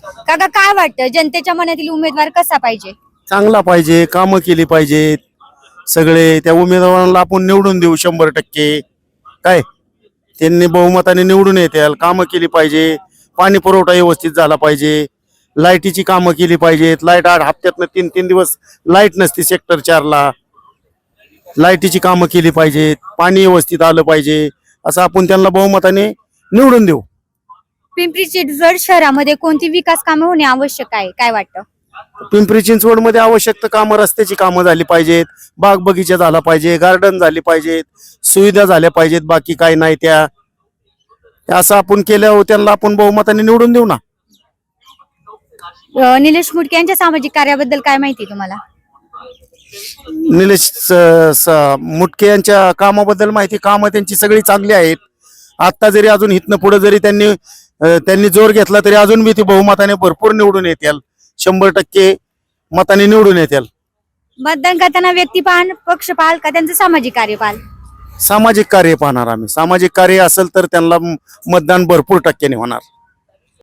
काका काय वाटतं जनतेच्या मनातील उमेदवार कसा पाहिजे? चांगला पाहिजे, कामं केली पाहिजेत सगळे. त्या उमेदवाराला आपण निवडून देऊ 100%. काय त्यांनी बहुमताने निवडून येतील. कामं केली पाहिजे, पाणी पुरवठा व्यवस्थित झाला पाहिजे, लाईटीची कामं केली पाहिजेत. लाईट 8 हप्त्यातनं 3 दिवस लाईट नसते सेक्टर 4ला. लाईटीची कामं केली पाहिजेत, पाणी व्यवस्थित आलं पाहिजे, असं आपण त्यांना बहुमताने निवडून देऊ. पिंपरी चिंचवड शहरामध्ये कोणती विकास कामे होणे आवश्यक आहे, काय वाटतं? पिंपरी चिंचवड मध्ये आवश्यक कामं, रस्त्याची कामं झाली पाहिजेत, बाग बगीचा झाला पाहिजे, गार्डन झाली पाहिजेत, सुविधा झाल्या पाहिजेत. बाकी काही नाही त्या असं आपण केल्यावर त्यांना आपण बहुमताने निवडून देऊ ना. निलेश मुटके यांच्या सामाजिक कार्याबद्दल काय माहिती तुम्हाला? निलेश मुटके यांच्या कामाबद्दल माहिती, कामं त्यांची सगळी चांगली आहेत. आता जरी अजून इथनं पुढे जरी त्यांनी जोर घेतला तरी अजून बी ती बहुमताने भरपूर निवडून येतील. 100% मताने निवडून येतील. मतदान करताना व्यक्ती पाहाल, पक्ष पाहाल का त्यांचं सामाजिक कार्य पाहाल? सामाजिक कार्य पाहणार आम्ही. सामाजिक कार्य असेल तर त्यांना मतदान भरपूर टक्क्याने होणार.